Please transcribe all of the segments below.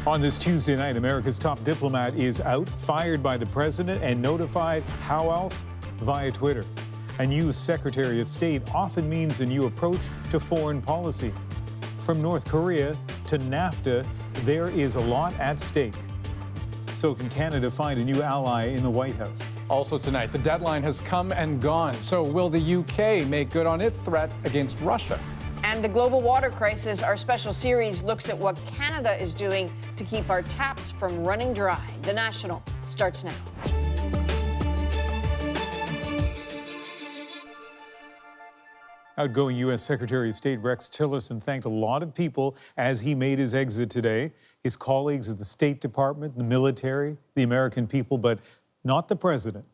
On this Tuesday night, America's top diplomat is out, fired by the president, and notified how else? Via Twitter. A new Secretary of State often means a new approach to foreign policy. From North Korea to NAFTA, there is a lot at stake. So can Canada find a new ally in the White House? Also tonight, the deadline has come and gone. So will the UK make good on its threat against Russia? And the global water crisis, our special series looks at what Canada is doing to keep our taps from running dry. The National starts now. Outgoing U.S. Secretary of State Rex Tillerson thanked a lot of people as he made his exit today. His colleagues at the State Department, the military, the American people, but not the president.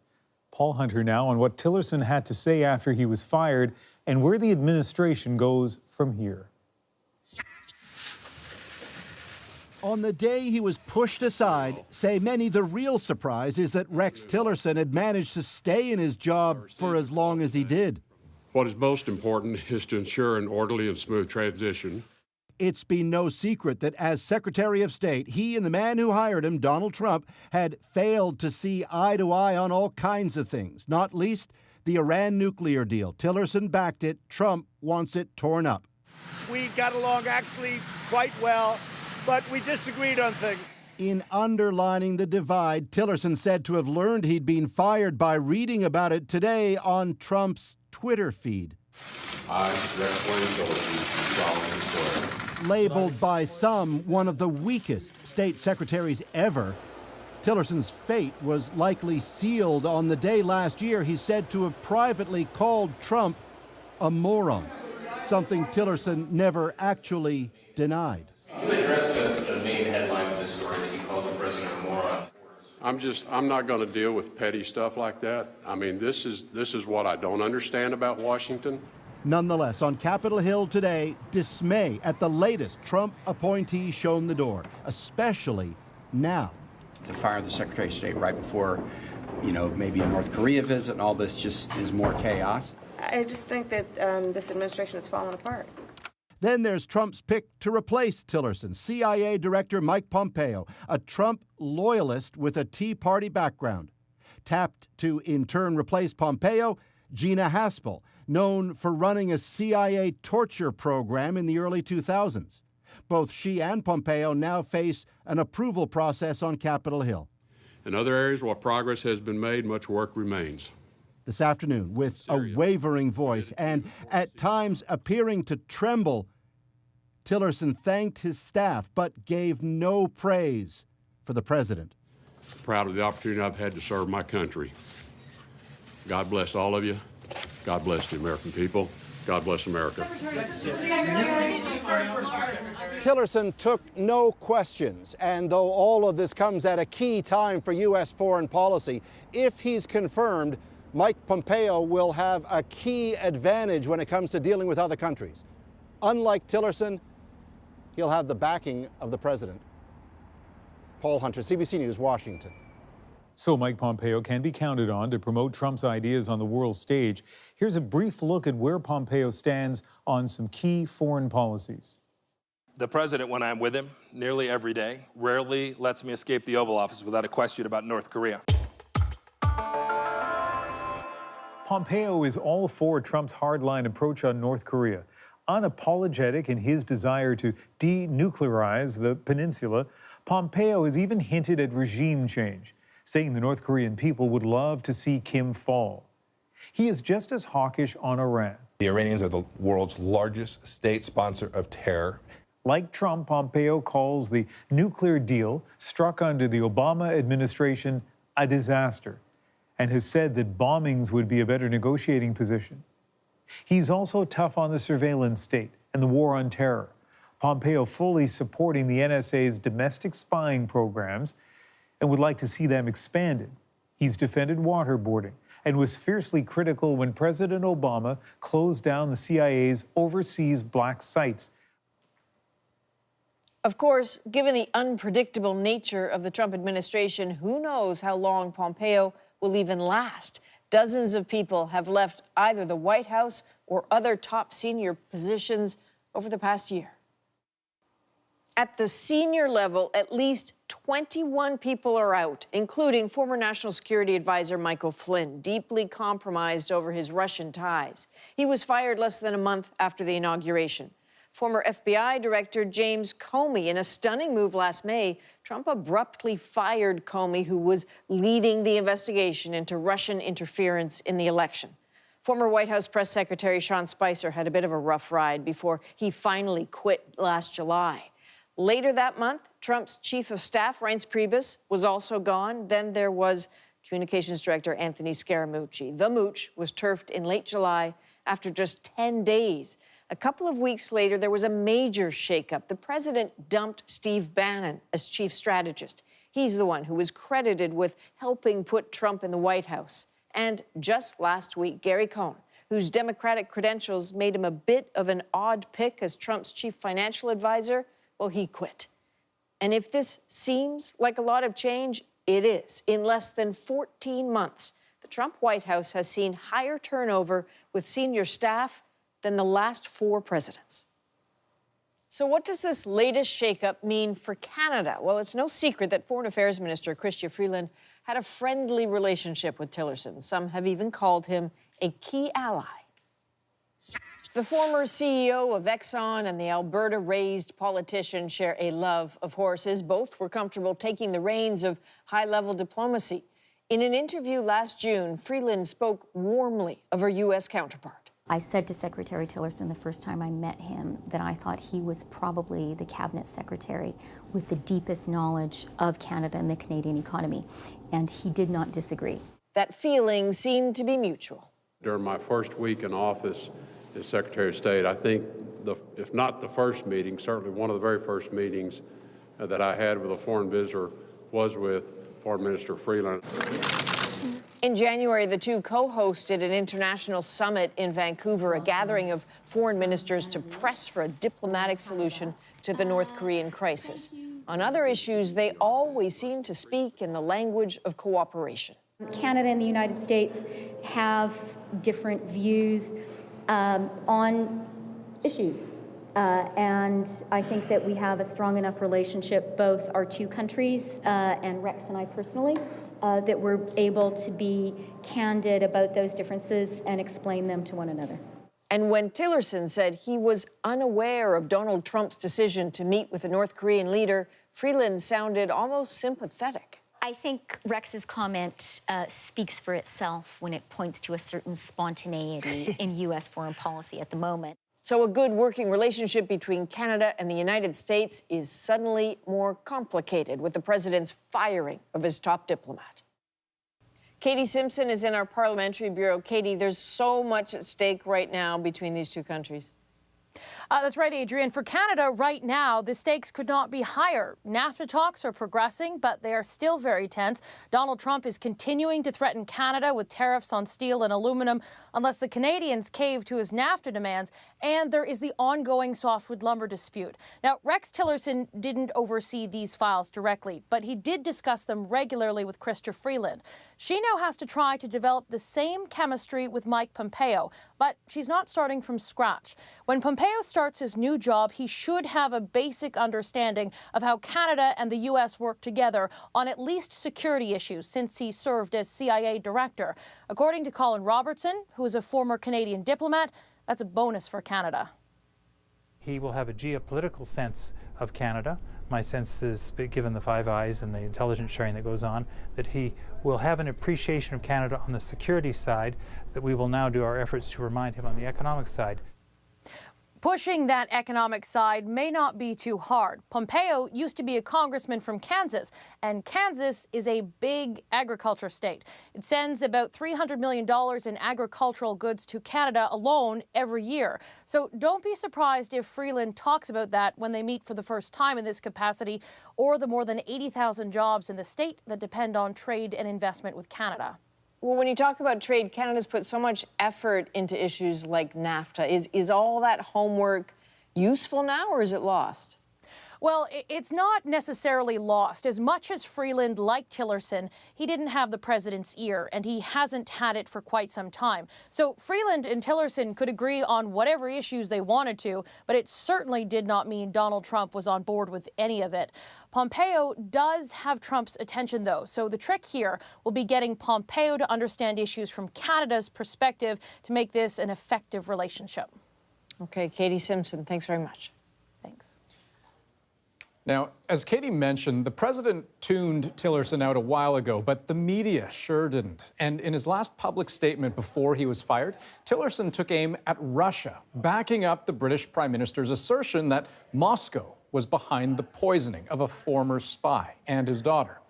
Paul Hunter now on what Tillerson had to say after he was fired and where the administration goes from here. On the day he was pushed aside, say many, the real surprise is that Rex Tillerson had managed to stay in his job for as long as he did. What is most important is to ensure an orderly and smooth transition. It's been no secret that as Secretary of State, he and the man who hired him, Donald Trump, had failed to see eye to eye on all kinds of things, not least the Iran nuclear deal. Tillerson backed it. Trump wants it torn up. We got along actually quite well, but we disagreed on things. In underlining the divide, Tillerson said to have learned he'd been fired by reading about it today on Trump's Twitter feed. I, Rex Tillerson, solemnly swear. Labeled by some one of the weakest state secretaries ever, Tillerson's fate was likely sealed on the day last year he's said to have privately called Trump a moron, something Tillerson never actually denied. You address the main headline of this story that he called the president a moron. I'm not going to deal with petty stuff like that. I mean, this is what I don't understand about Washington. Nonetheless, on Capitol Hill today, dismay at the latest Trump appointee shown the door, especially now. To fire the Secretary of State right before, maybe a North Korea visit and all this just is more chaos. I just think that this administration has fallen apart. Then there's Trump's pick to replace Tillerson, CIA Director Mike Pompeo, a Trump loyalist with a Tea Party background. Tapped to in turn replace Pompeo, Gina Haspel, known for running a CIA torture program in the early 2000s. Both she and Pompeo now face an approval process on Capitol Hill. In other areas, while progress has been made, much work remains. This afternoon, with a wavering voice and at times appearing to tremble, Tillerson thanked his staff but gave no praise for the president. Proud of the opportunity I've had to serve my country. God bless all of you. God bless the American people. God bless America. Tillerson took no questions, and though all of this comes at a key time for U.S. foreign policy, if he's confirmed, Mike Pompeo will have a key advantage when it comes to dealing with other countries. Unlike Tillerson, he'll have the backing of the president. Paul Hunter, CBC News, Washington. So Mike Pompeo can be counted on to promote Trump's ideas on the world stage. Here's a brief look at where Pompeo stands on some key foreign policies. The president, when I'm with him nearly every day, rarely lets me escape the Oval Office without a question about North Korea. Pompeo is all for Trump's hardline approach on North Korea. Unapologetic in his desire to denuclearize the peninsula, Pompeo has even hinted at regime change, saying the North Korean people would love to see Kim fall. He is just as hawkish on Iran. The Iranians are the world's largest state sponsor of terror. Like Trump, Pompeo calls the nuclear deal struck under the Obama administration a disaster and has said that bombings would be a better negotiating position. He's also tough on the surveillance state and the war on terror. Pompeo fully supporting the NSA's domestic spying programs and would like to see them expanded. He's defended waterboarding and was fiercely critical when President Obama closed down the CIA's overseas black sites. Of course, given the unpredictable nature of the Trump administration, who knows how long Pompeo will even last. Dozens of people have left either the White House or other top senior positions over the past year. At the senior level, at least 21 people are out, including former National Security Advisor Michael Flynn, deeply compromised over his Russian ties. He was fired less than a month after the inauguration. Former FBI Director James Comey, in a stunning move last May, Trump abruptly fired Comey, who was leading the investigation into Russian interference in the election. Former White House Press Secretary Sean Spicer had a bit of a rough ride before he finally quit last July. Later that month, Trump's chief of staff, Reince Priebus, was also gone. Then there was Communications Director Anthony Scaramucci. The Mooch was turfed in late July after just 10 days. A couple of weeks later, there was a major shakeup. The president dumped Steve Bannon as chief strategist. He's the one who was credited with helping put Trump in the White House. And just last week, Gary Cohn, whose Democratic credentials made him a bit of an odd pick as Trump's chief financial advisor, well, he quit. And if this seems like a lot of change, it is. In less than 14 months, the Trump White House has seen higher turnover with senior staff than the last 4 presidents. So what does this latest shakeup mean for Canada? Well, it's no secret that Foreign Affairs Minister Chrystia Freeland had a friendly relationship with Tillerson. Some have even called him a key ally. The former CEO of Exxon and the Alberta-raised politician share a love of horses. Both were comfortable taking the reins of high-level diplomacy. In an interview last June, Freeland spoke warmly of her U.S. counterpart. I said to Secretary Tillerson the first time I met him that I thought he was probably the cabinet secretary with the deepest knowledge of Canada and the Canadian economy, and he did not disagree. That feeling seemed to be mutual. During my first week in office as Secretary of State, I think, if not the first meeting, certainly one of the very first meetings that I had with a foreign visitor was with Foreign Minister Freeland. In January, the two co-hosted an international summit in Vancouver, a gathering of foreign ministers to press for a diplomatic solution to the North Korean crisis. On other issues, they always seem to speak in the language of cooperation. Canada and the United States have different views on issues. And I think that we have a strong enough relationship, both our two countries and Rex and I personally, that we're able to be candid about those differences and explain them to one another. And when Tillerson said he was unaware of Donald Trump's decision to meet with the North Korean leader, Freeland sounded almost sympathetic. I think Rex's comment speaks for itself when it points to a certain spontaneity in U.S. foreign policy at the moment. So a good working relationship between Canada and the United States is suddenly more complicated with the president's firing of his top diplomat. Katie Simpson is in our parliamentary bureau. Katie, there's so much at stake right now between these two countries. That's right, Adrienne. For Canada right now, the stakes could not be higher. NAFTA talks are progressing, but they are still very tense. Donald Trump is continuing to threaten Canada with tariffs on steel and aluminum unless the Canadians cave to his NAFTA demands. And there is the ongoing softwood lumber dispute. Now, Rex Tillerson didn't oversee these files directly, but he did discuss them regularly with Chrystia Freeland. She now has to try to develop the same chemistry with Mike Pompeo, but she's not starting from scratch. When Pompeo starts his new job, he should have a basic understanding of how Canada and the U.S. work together on at least security issues since he served as CIA director. According to Colin Robertson, who is a former Canadian diplomat, that's a bonus for Canada. He will have a geopolitical sense of Canada. My sense is, given the Five Eyes and the intelligence sharing that goes on, that he will have an appreciation of Canada on the security side that we will now do our efforts to remind him on the economic side. Pushing that economic side may not be too hard. Pompeo used to be a congressman from Kansas, and Kansas is a big agriculture state. It sends about $300 million in agricultural goods to Canada alone every year. So don't be surprised if Freeland talks about that when they meet for the first time in this capacity, or the more than 80,000 jobs in the state that depend on trade and investment with Canada. Well, when you talk about trade, Canada's put so much effort into issues like NAFTA. Is all that homework useful now, or is it lost? Well, it's not necessarily lost. As much as Freeland liked Tillerson, he didn't have the president's ear, and he hasn't had it for quite some time. So Freeland and Tillerson could agree on whatever issues they wanted to, but it certainly did not mean Donald Trump was on board with any of it. Pompeo does have Trump's attention, though, so the trick here will be getting Pompeo to understand issues from Canada's perspective to make this an effective relationship. Okay, Katie Simpson, thanks very much. Thanks. Now, as Katie mentioned, the president tuned Tillerson out a while ago, but the media sure didn't. And in his last public statement before he was fired, Tillerson took aim at Russia, backing up the British Prime Minister's assertion that Moscow was behind the poisoning of a former spy and his daughter.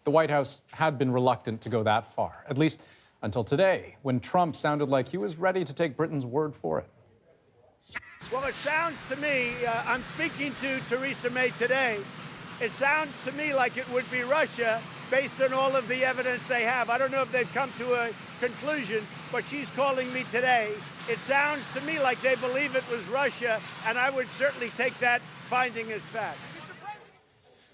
The White House had been reluctant to go that far, at least until today, when Trump sounded like he was ready to take Britain's word for it. Well, it sounds to me, I'm speaking to Theresa May today, it sounds to me like it would be Russia based on all of the evidence they have. I don't know if they've come to a conclusion, but she's calling me today. It sounds to me like they believe it was Russia, and I would certainly take that finding as fact.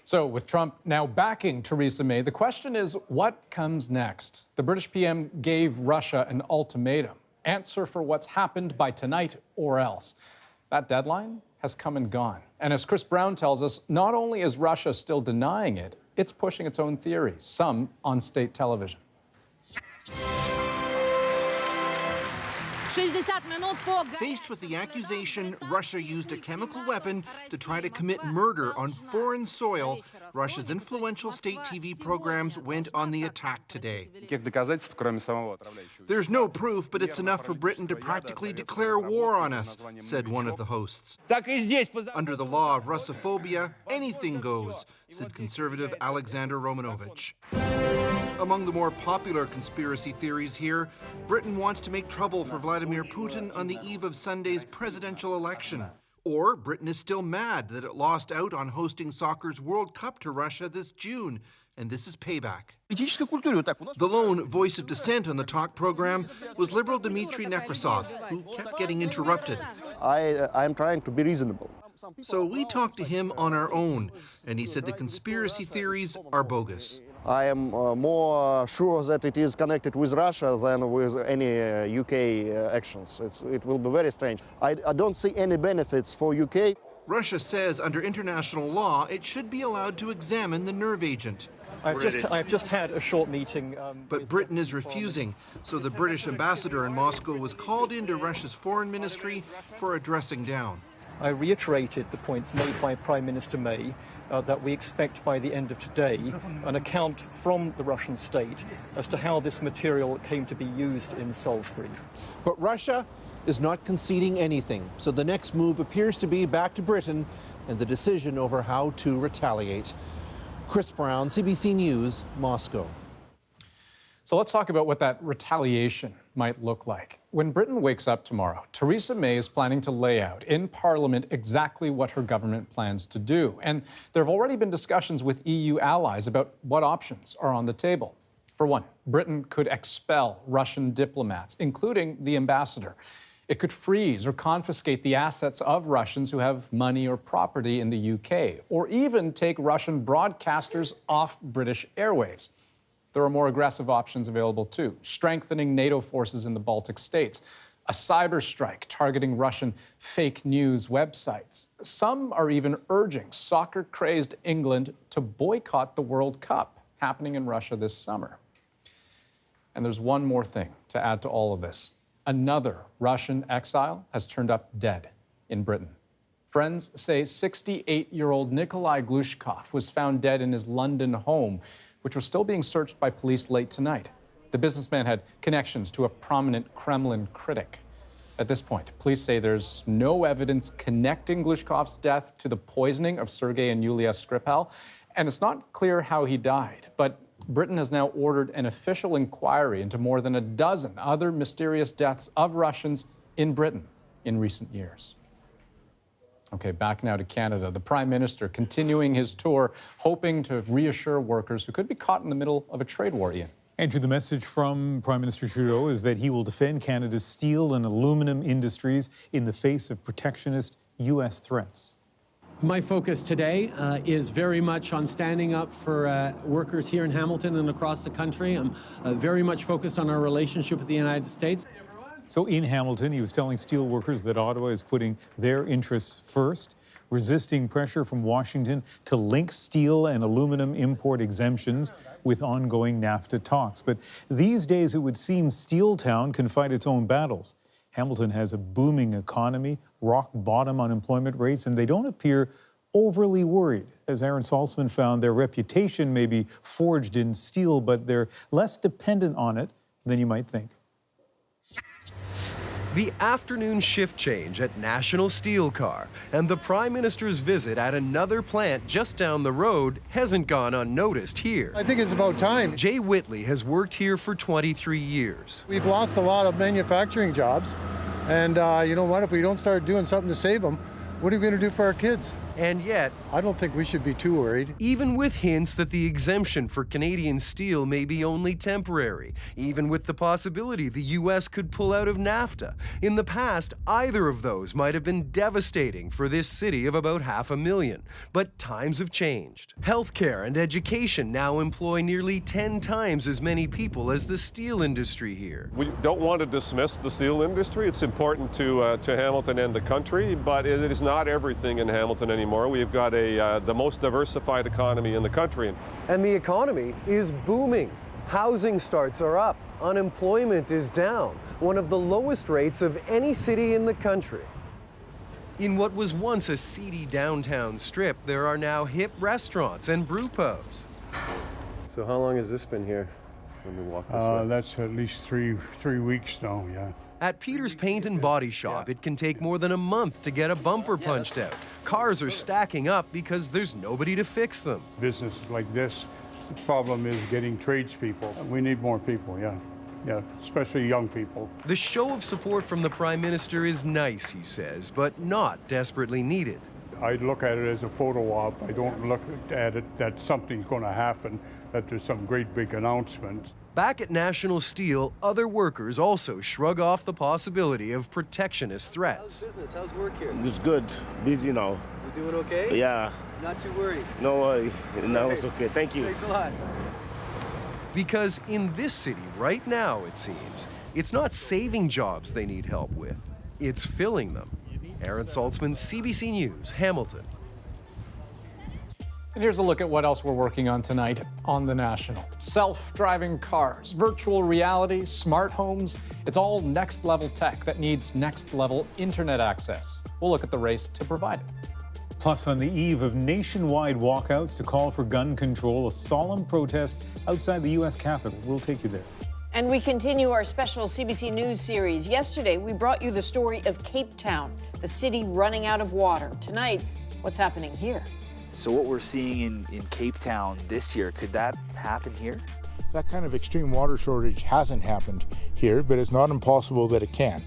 So with Trump now backing Theresa May, the question is, what comes next? The British PM gave Russia an ultimatum. Answer for what's happened by tonight or else. That deadline has come and gone. And as Chris Brown tells us, not only is Russia still denying it, it's pushing its own theories, some on state television. Faced with the accusation Russia used a chemical weapon to try to commit murder on foreign soil, Russia's influential state TV programs went on the attack today. There's no proof, but it's enough for Britain to practically declare war on us, said one of the hosts. Under the law of Russophobia, anything goes, said conservative Alexander Romanovich. Among the more popular conspiracy theories here, Britain wants to make trouble for Vladimir Putin on the eve of Sunday's presidential election. Or Britain is still mad that it lost out on hosting soccer's World Cup to Russia this June, and this is payback. The lone voice of dissent on the talk program was Liberal Dmitry Nekrasov, who kept getting interrupted. I'm trying to be reasonable. So we talked to him on our own, and he said the conspiracy theories are bogus. I am more sure that it is connected with Russia than with any UK actions. It will be very strange. I don't see any benefits for UK. Russia says under international law it should be allowed to examine the nerve agent. I've just had a short meeting. But Britain is refusing, so the British ambassador in Moscow was called into Russia's foreign ministry for a dressing down. I reiterated the points made by Prime Minister May that we expect by the end of today an account from the Russian state as to how this material came to be used in Salisbury. But Russia is not conceding anything, so the next move appears to be back to Britain and the decision over how to retaliate. Chris Brown, CBC News, Moscow. So let's talk about what that retaliation might look like. When Britain wakes up tomorrow, Theresa May is planning to lay out in Parliament exactly what her government plans to do. And there have already been discussions with EU allies about what options are on the table. For one, Britain could expel Russian diplomats, including the ambassador. It could freeze or confiscate the assets of Russians who have money or property in the UK, or even take Russian broadcasters off British airwaves. There are more aggressive options available too, strengthening NATO forces in the Baltic states, a cyber strike targeting Russian fake news websites. Some are even urging soccer-crazed England to boycott the World Cup happening in Russia this summer. And there's one more thing to add to all of this. Another Russian exile has turned up dead in Britain. Friends say 68-year-old Nikolai Glushkov was found dead in his London home, which was still being searched by police late tonight. The businessman had connections to a prominent Kremlin critic. At this point, police say there's no evidence connecting Glushkov's death to the poisoning of Sergei and Yulia Skripal, and it's not clear how he died. But Britain has now ordered an official inquiry into more than a dozen other mysterious deaths of Russians in Britain in recent years. Okay, back now to Canada. The Prime Minister continuing his tour, hoping to reassure workers who could be caught in the middle of a trade war, Ian. Andrew, the message from Prime Minister Trudeau is that he will defend Canada's steel and aluminum industries in the face of protectionist U.S. threats. My focus today is very much on standing up for workers here in Hamilton and across the country. I'm very much focused on our relationship with the United States. So in Hamilton, he was telling steel workers that Ottawa is putting their interests first, resisting pressure from Washington to link steel and aluminum import exemptions with ongoing NAFTA talks. But these days, it would seem Steeltown can fight its own battles. Hamilton has a booming economy, rock-bottom unemployment rates, and they don't appear overly worried. As Aaron Saltzman found, their reputation may be forged in steel, but they're less dependent on it than you might think. The afternoon shift change at National Steel Car and the Prime Minister's visit at another plant just down the road hasn't gone unnoticed here. I think it's about time. Jay Whitley has worked here for 23 years. We've lost a lot of manufacturing jobs, and you know what, if we don't start doing something to save them, what are we going to do for our kids? And yet, I don't think we should be too worried. Even with hints that the exemption for Canadian steel may be only temporary, even with the possibility the U.S. could pull out of NAFTA, in the past, either of those might have been devastating for this city of about 500,000. But times have changed. Healthcare and education now employ nearly 10 times as many people as the steel industry here. We don't want to dismiss the steel industry. It's important to Hamilton and the country, but it is not everything in Hamilton anymore. We've got the most diversified economy in the country. And the economy is booming. Housing starts are up. Unemployment is down. One of the lowest rates of any city in the country. In what was once a seedy downtown strip, there are now hip restaurants and brew pubs. So how long has this been here when we walk this way? That's at least three weeks now, yeah. At Peter's Paint and Body Shop, it can take more than a month to get a bumper punched out. Cars are stacking up because there's nobody to fix them. Businesses like this, the problem is getting tradespeople. We need more people, yeah, especially young people. The show of support from the Prime Minister is nice, he says, but not desperately needed. I look at it as a photo op. I don't look at it that something's going to happen, that there's some great big announcement. Back at National Steel, other workers also shrug off the possibility of protectionist threats. How's business? How's work here? It's good. Busy now. You doing okay? Yeah. Not too worried? No worry. No, it's okay. Thank you. Thanks a lot. Because in this city right now, it seems, it's not saving jobs they need help with. It's filling them. Aaron Saltzman, CBC News, Hamilton. And here's a look at what else we're working on tonight on The National. Self-driving cars, virtual reality, smart homes. It's all next-level tech that needs next-level internet access. We'll look at the race to provide it. Plus, on the eve of nationwide walkouts to call for gun control, a solemn protest outside the U.S. Capitol. We'll take you there. And we continue our special CBC News series. Yesterday, we brought you the story of Cape Town, the city running out of water. Tonight, what's happening here? So what we're seeing in Cape Town this year, could that happen here? That kind of extreme water shortage hasn't happened here, but it's not impossible that it can.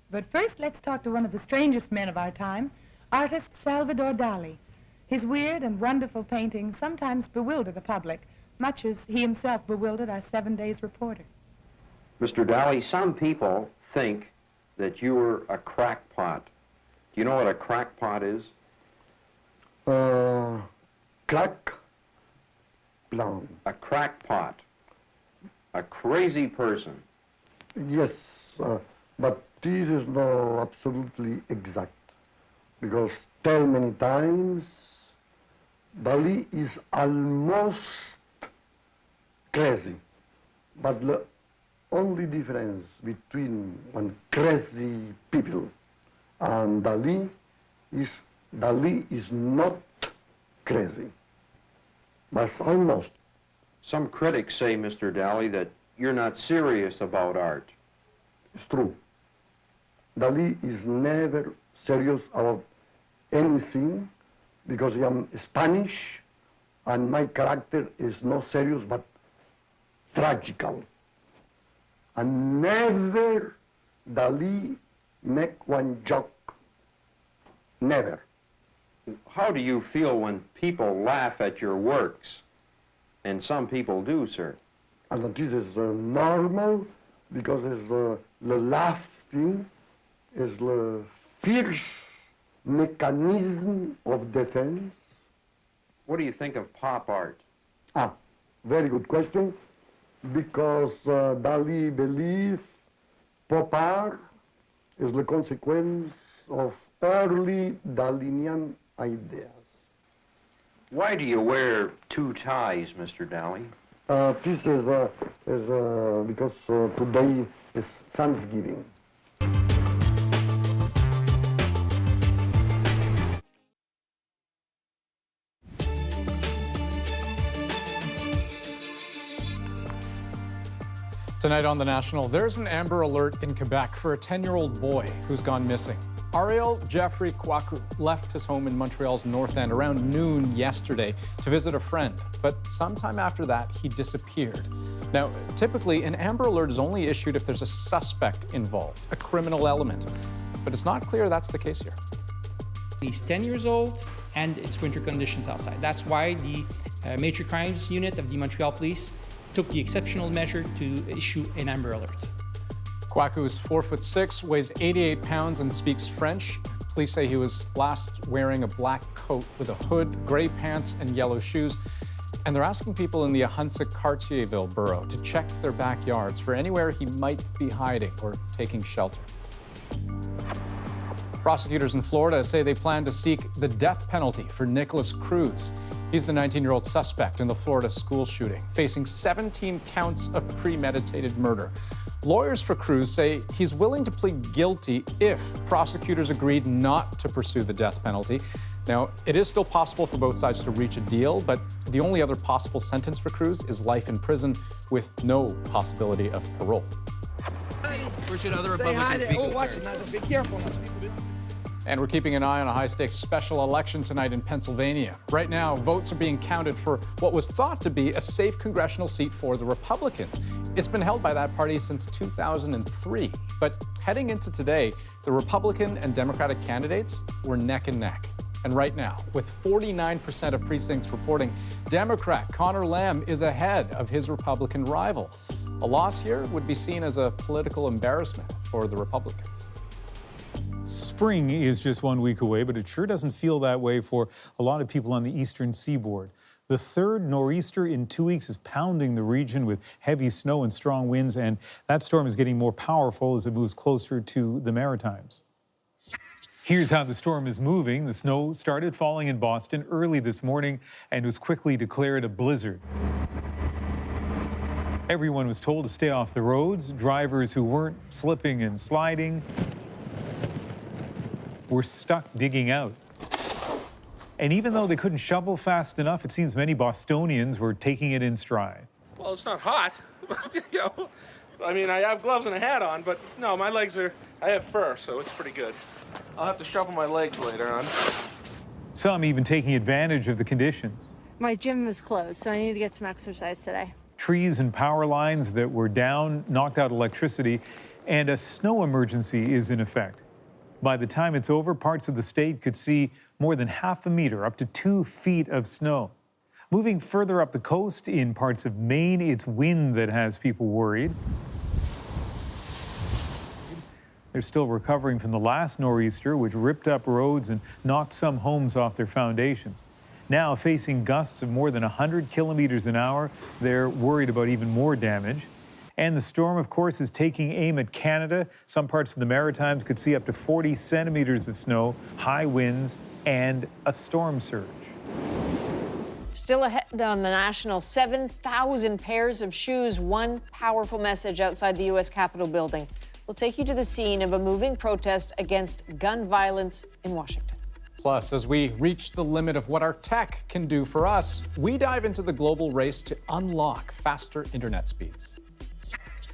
But first, let's talk to one of the strangest men of our time, artist Salvador Dali. His weird and wonderful paintings sometimes bewilder the public, much as he himself bewildered our 7 Days reporter. Mr. Dali, some people think that you were a crackpot. Do you know what a crackpot is? Crack plan. A crackpot. A crazy person. Yes, but this is not absolutely exact, because tell many times Dali is almost crazy, but the only difference between one crazy people and Dali is not crazy, but almost. Some critics say, Mr. Dali, that you're not serious about art. It's true. Dali is never serious about anything because I am Spanish and my character is not serious but tragical. And never Dali make one joke. Never. How do you feel when people laugh at your works? And some people do, sir. and that this is normal because it's the lasting, is the fierce mechanism of defense. What do you think of pop art? Very good question, because Dali believes pop art is the consequence of early Dalinian ideas. Why do you wear two ties, Mr. Dali? This is because today is Thanksgiving. Tonight on The National, there's an Amber Alert in Quebec for a 10-year-old boy who's gone missing. Ariel Jeffrey Kwaku left his home in Montreal's North End around noon yesterday to visit a friend, but sometime after that, he disappeared. Now, typically, an Amber Alert is only issued if there's a suspect involved, a criminal element, but it's not clear that's the case here. He's 10 years old, and it's winter conditions outside. That's why the Major Crimes Unit of the Montreal Police took the exceptional measure to issue an Amber Alert. Kwaku is 4'6", weighs 88 pounds, and speaks French. Police say he was last wearing a black coat with a hood, gray pants, and yellow shoes. And they're asking people in the Ahuntsic-Cartierville borough to check their backyards for anywhere he might be hiding or taking shelter. Prosecutors in Florida say they plan to seek the death penalty for Nicholas Cruz. He's the 19-year-old suspect in the Florida school shooting, facing 17 counts of premeditated murder. Lawyers for Cruz say he's willing to plead guilty if prosecutors agreed not to pursue the death penalty. Now, it is still possible for both sides to reach a deal, but the only other possible sentence for Cruz is life in prison with no possibility of parole. Where should other Republicans be concerned? Watch it, be careful. And we're keeping an eye on a high-stakes special election tonight in Pennsylvania. Right now, votes are being counted for what was thought to be a safe congressional seat for the Republicans. It's been held by that party since 2003. But heading into today, the Republican and Democratic candidates were neck and neck. And right now, with 49% of precincts reporting, Democrat Connor Lamb is ahead of his Republican rival. A loss here would be seen as a political embarrassment for the Republicans. Spring is just 1 week away, but it sure doesn't feel that way for a lot of people on the eastern seaboard. The third nor'easter in 2 weeks is pounding the region with heavy snow and strong winds, and that storm is getting more powerful as it moves closer to the Maritimes. Here's how the storm is moving. The snow started falling in Boston early this morning and was quickly declared a blizzard. Everyone was told to stay off the roads. Drivers who weren't slipping and sliding were stuck digging out. And even though they couldn't shovel fast enough, it seems many Bostonians were taking it in stride. Well, it's not hot. You know, I mean, I have gloves and a hat on, but no, my legs are, I have fur, so it's pretty good. I'll have to shovel my legs later on. Some even taking advantage of the conditions. My gym is closed, so I need to get some exercise today. Trees and power lines that were down knocked out electricity, and a snow emergency is in effect. By the time it's over, parts of the state could see more than half a meter, up to 2 feet of snow. Moving further up the coast in parts of Maine, it's wind that has people worried. They're still recovering from the last nor'easter, which ripped up roads and knocked some homes off their foundations. Now, facing gusts of more than 100 kilometers an hour, they're worried about even more damage. And the storm, of course, is taking aim at Canada. Some parts of the Maritimes could see up to 40 centimeters of snow, high winds, and a storm surge. Still ahead on the National, 7,000 pairs of shoes, one powerful message outside the U.S. Capitol building. We'll take you to the scene of a moving protest against gun violence in Washington. Plus, as we reach the limit of what our tech can do for us, we dive into the global race to unlock faster internet speeds.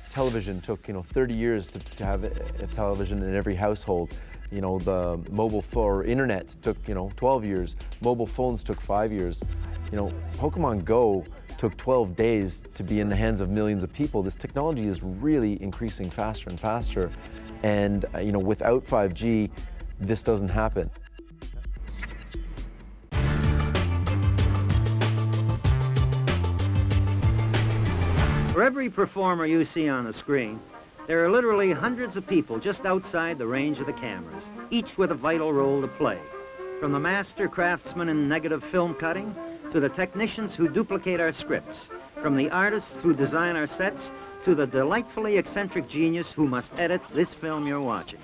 Television took, 30 years to have a television in every household. The mobile phone, internet took, 12 years. Mobile phones took 5 years. Pokemon Go took 12 days to be in the hands of millions of people. This technology is really increasing faster and faster. And, without 5G, this doesn't happen. For every performer you see on the screen, there are literally hundreds of people just outside the range of the cameras, each with a vital role to play. From the master craftsmen in negative film cutting, to the technicians who duplicate our scripts, from the artists who design our sets, to the delightfully eccentric genius who must edit this film you're watching.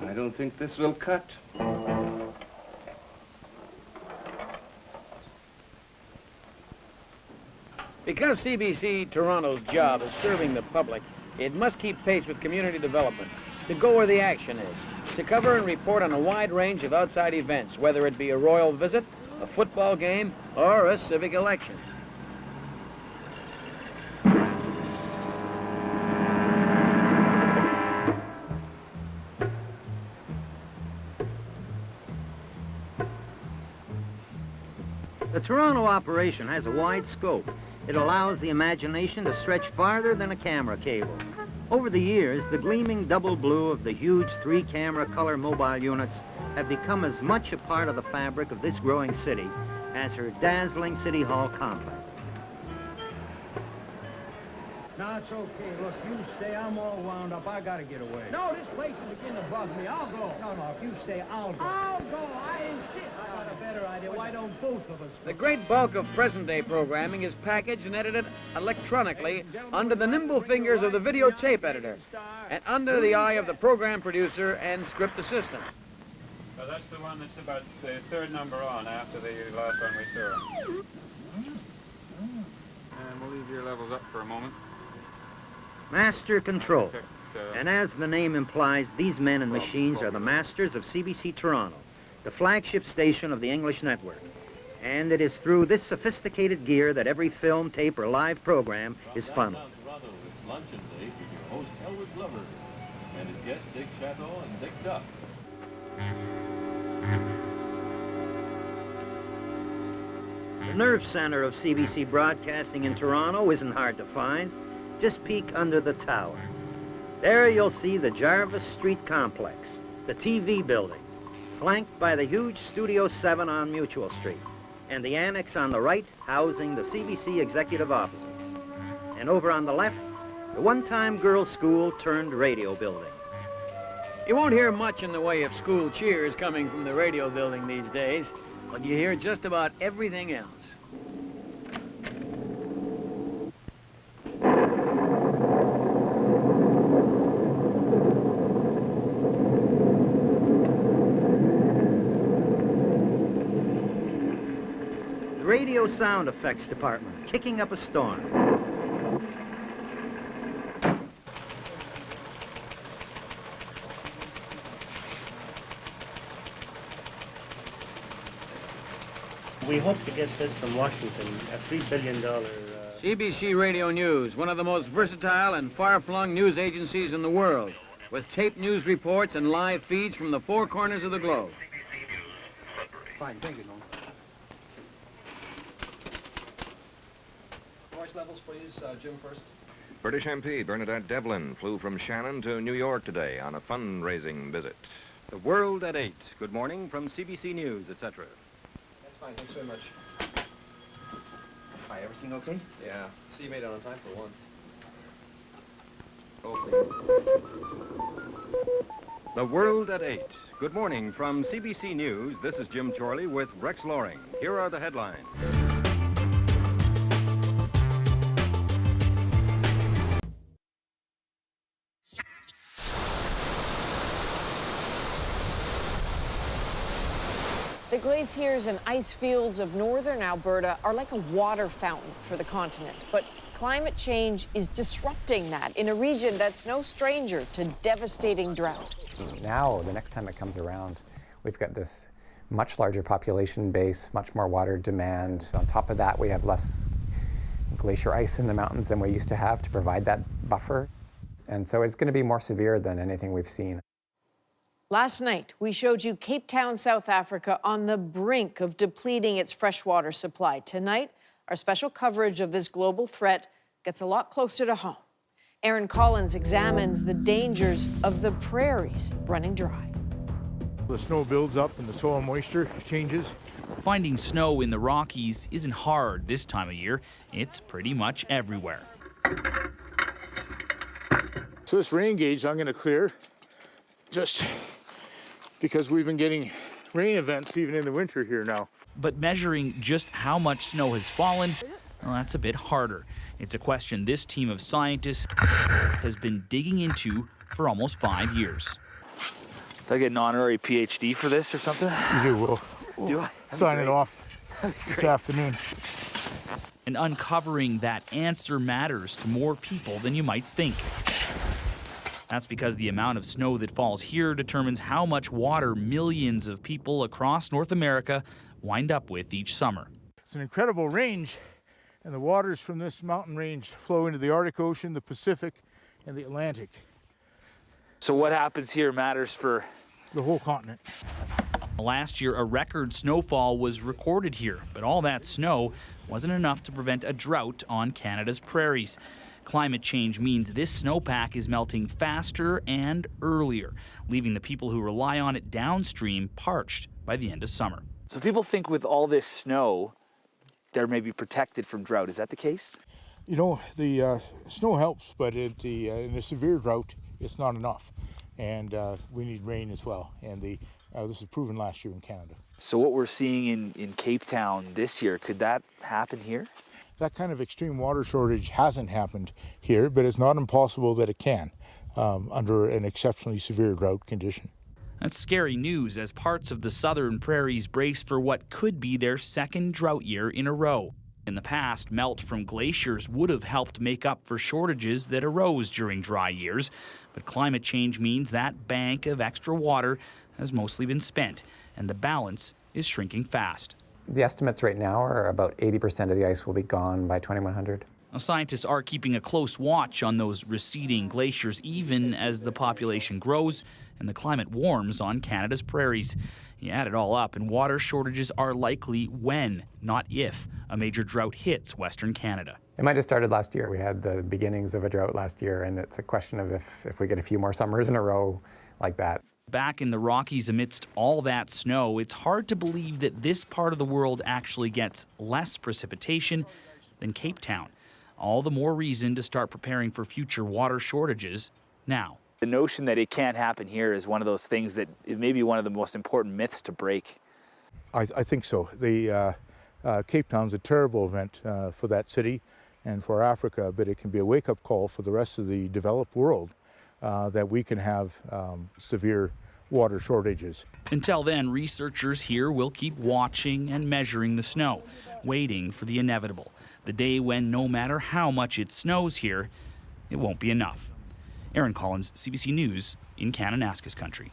I don't think this will cut. Because CBC Toronto's job is serving the public, it must keep pace with community development, to go where the action is, to cover and report on a wide range of outside events, whether it be a royal visit, a football game, or a civic election. The Toronto operation has a wide scope. It allows the imagination to stretch farther than a camera cable. Over the years, the gleaming double blue of the huge 3-camera color mobile units have become as much a part of the fabric of this growing city as her dazzling City Hall complex. No, it's okay. Look, you stay. I'm all wound up. I gotta get away. No, this place is beginning to bug me. I'll go. No, if you stay, I'll go. I'll go. I insist. I got a better idea. Why don't both of us go? The great bulk of present-day programming is packaged and edited electronically under the nimble fingers of the videotape editor and under the eye of the program producer and script assistant. So that's the one that's about the third number on after the last one we saw. And we'll leave your levels up for a moment. Master Control. And as the name implies, these men and machines are the masters of CBC Toronto, the flagship station of the English network. And it is through this sophisticated gear that every film, tape, or live program is funneled. It's luncheon day with your host, Elwood Glover, and his guests, Dick Chatto and Dick Duff. The nerve center of CBC broadcasting in Toronto isn't hard to find. Just peek under the tower. There you'll see the Jarvis Street complex, the TV building, flanked by the huge Studio 7 on Mutual Street, and the annex on the right housing the CBC executive offices. And over on the left, the one-time girls' school turned radio building. You won't hear much in the way of school cheers coming from the radio building these days, but you hear just about everything else. Radio sound effects department, kicking up a storm. We hope to get this from Washington, a $3 billion... CBC Radio News, one of the most versatile and far-flung news agencies in the world, with taped news reports and live feeds from the four corners of the globe. Fine, thank you, Norm. Voice levels, please. Jim first. British MP Bernadette Devlin flew from Shannon to New York today on a fundraising visit. The World at 8. Good morning from CBC News, etc. That's fine. Thanks very much. Hi, everything okay? Yeah. See, you made it on time for once. The World at 8. Good morning from CBC News. This is Jim Chorley with Rex Loring. Here are the headlines. The glaciers and ice fields of northern Alberta are like a water fountain for the continent, but climate change is disrupting that in a region that's no stranger to devastating drought. Now, the next time it comes around, we've got this much larger population base, much more water demand. On top of that, we have less glacier ice in the mountains than we used to have to provide that buffer. And so it's going to be more severe than anything we've seen. Last night, we showed you Cape Town, South Africa, on the brink of depleting its freshwater supply. Tonight, our special coverage of this global threat gets a lot closer to home. Aaron Collins examines the dangers of the prairies running dry. The snow builds up and the soil moisture changes. Finding snow in the Rockies isn't hard this time of year. It's pretty much everywhere. So this rain gauge I'm going to clear just because we've been getting rain events even in the winter here now. But measuring just how much snow has fallen, well, that's a bit harder. It's a question this team of scientists has been digging into for almost 5 years. Do I get an honorary PhD for this or something? You will. Do I? Sign it off this afternoon. And uncovering that answer matters to more people than you might think. That's because the amount of snow that falls here determines how much water millions of people across North America wind up with each summer. It's an incredible range, and the waters from this mountain range flow into the Arctic Ocean, the Pacific, and the Atlantic. So what happens here matters for the whole continent. Last year, a record snowfall was recorded here, but all that snow wasn't enough to prevent a drought on Canada's prairies. Climate change means this snowpack is melting faster and earlier, leaving the people who rely on it downstream parched by the end of summer. So people think with all this snow, they're maybe protected from drought. Is that the case? You know, the snow helps, but in a severe drought, it's not enough. And we need rain as well. And this was proven last year in Canada. So what we're seeing in Cape Town this year, could that happen here? That kind of extreme water shortage hasn't happened here, but it's not impossible that it can under an exceptionally severe drought condition. That's scary news as parts of the southern prairies brace for what could be their second drought year in a row. In the past, melt from glaciers would have helped make up for shortages that arose during dry years, but climate change means that bank of extra water has mostly been spent, and the balance is shrinking fast. The estimates right now are about 80% of the ice will be gone by 2100. Now, scientists are keeping a close watch on those receding glaciers even as the population grows and the climate warms on Canada's prairies. You add it all up, and water shortages are likely when, not if, a major drought hits Western Canada. It might have started last year. We had the beginnings of a drought last year, and it's a question of if we get a few more summers in a row like that. Back in the Rockies amidst all that snow, it's hard to believe that this part of the world actually gets less precipitation than Cape Town. All the more reason to start preparing for future water shortages now. The notion that it can't happen here is one of those things that it may be one of the most important myths to break. I think so. The Cape Town's a terrible event for that city and for Africa, but it can be a wake-up call for the rest of the developed world that we can have severe water shortages. Until then, researchers here will keep watching and measuring the snow, waiting for the inevitable, the day when no matter how much it snows here, it won't be enough. Aaron Collins, CBC News in Kananaskis country.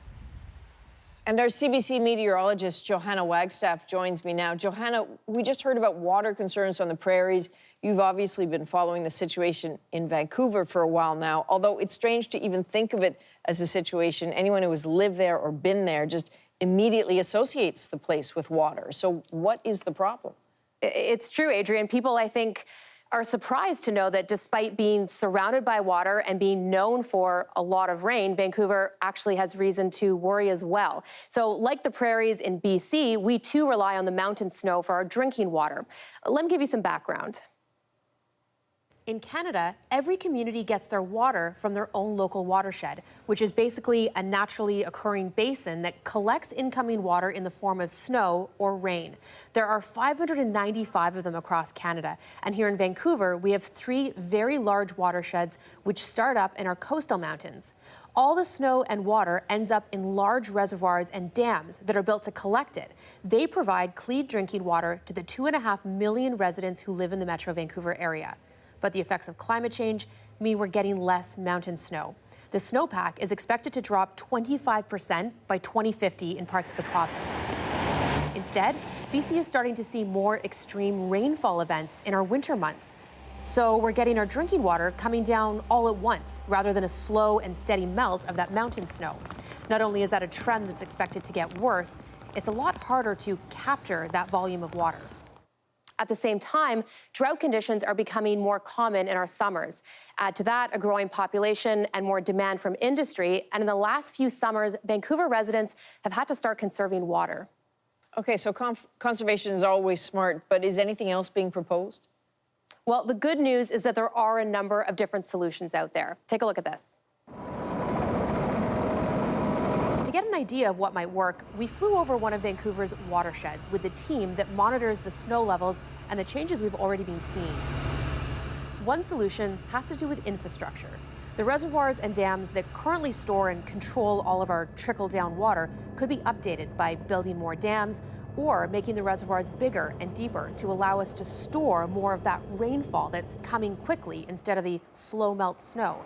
And our CBC meteorologist, Johanna Wagstaff, joins me now. Johanna, we just heard about water concerns on the prairies. You've obviously been following the situation in Vancouver for a while now, although it's strange to even think of it as a situation. Anyone who has lived there or been there just immediately associates the place with water. So what is the problem? It's true, Adrian. People, I think, are surprised to know that despite being surrounded by water and being known for a lot of rain, Vancouver actually has reason to worry as well. So like the prairies in BC, we too rely on the mountain snow for our drinking water. Let me give you some background. In Canada, every community gets their water from their own local watershed, which is basically a naturally occurring basin that collects incoming water in the form of snow or rain. There are 595 of them across Canada, and here in Vancouver, we have 3 very large watersheds which start up in our coastal mountains. All the snow and water ends up in large reservoirs and dams that are built to collect it. They provide clean drinking water to the 2.5 million residents who live in the Metro Vancouver area. But the effects of climate change mean we're getting less mountain snow. The snowpack is expected to drop 25% by 2050 in parts of the province. Instead, BC is starting to see more extreme rainfall events in our winter months. So we're getting our drinking water coming down all at once, rather than a slow and steady melt of that mountain snow. Not only is that a trend that's expected to get worse, it's a lot harder to capture that volume of water. At the same time, drought conditions are becoming more common in our summers. Add to that a growing population and more demand from industry. And in the last few summers, Vancouver residents have had to start conserving water. Okay, so conservation is always smart, but is anything else being proposed? Well, the good news is that there are a number of different solutions out there. Take a look at this. To get an idea of what might work, we flew over one of Vancouver's watersheds with the team that monitors the snow levels and the changes we've already been seeing. One solution has to do with infrastructure. The reservoirs and dams that currently store and control all of our trickle-down water could be updated by building more dams or making the reservoirs bigger and deeper to allow us to store more of that rainfall that's coming quickly instead of the slow melt snow.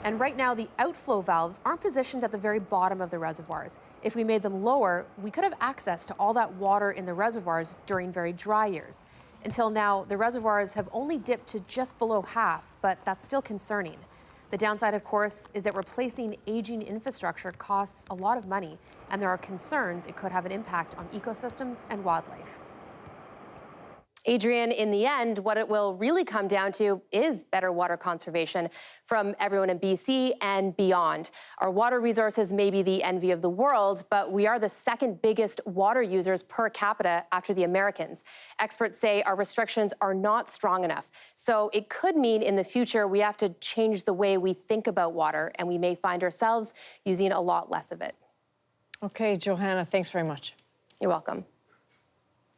And right now, the outflow valves aren't positioned at the very bottom of the reservoirs. If we made them lower, we could have access to all that water in the reservoirs during very dry years. Until now, the reservoirs have only dipped to just below half, but that's still concerning. The downside, of course, is that replacing aging infrastructure costs a lot of money, and there are concerns it could have an impact on ecosystems and wildlife. Adrian, in the end, what it will really come down to is better water conservation from everyone in BC and beyond. Our water resources may be the envy of the world, but we are the second biggest water users per capita after the Americans. Experts say our restrictions are not strong enough. So it could mean in the future we have to change the way we think about water, and we may find ourselves using a lot less of it. Okay, Johanna, thanks very much. You're welcome.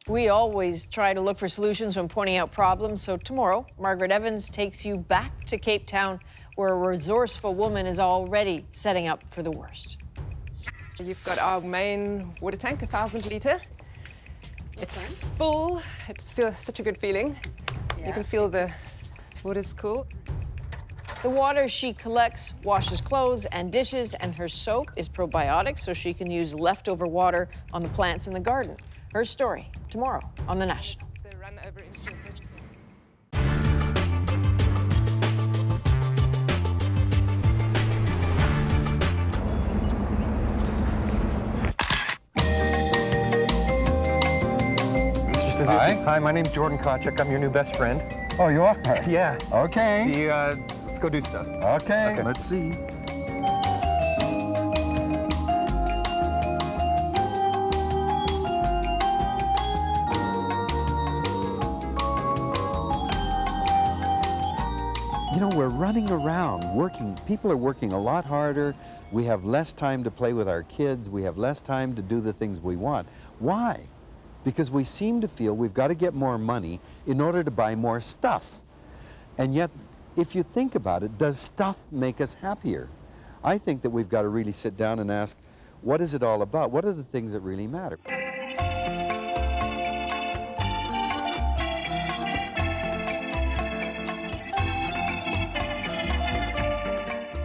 We always try to look for solutions when pointing out problems, so tomorrow, Margaret Evans takes you back to Cape Town, where a resourceful woman is already setting up for the worst. You've got our main water tank, 1,000 litre. It's full. It feels such a good feeling. Yeah. You can feel the water's cool. The water she collects washes clothes and dishes, and her soap is probiotic, so she can use leftover water on the plants in the garden. Her story, tomorrow on The National. They run over into it. Mr. Suzuki. Hi, my name's Jordan Kotchuk. I'm your new best friend. Oh, you are? Yeah. Okay. See, let's go do stuff. Okay, let's see. You know, we're running around, working. People are working a lot harder. We have less time to play with our kids. We have less time to do the things we want. Why? Because we seem to feel we've got to get more money in order to buy more stuff. And yet, if you think about it, does stuff make us happier? I think that we've got to really sit down and ask, what is it all about? What are the things that really matter?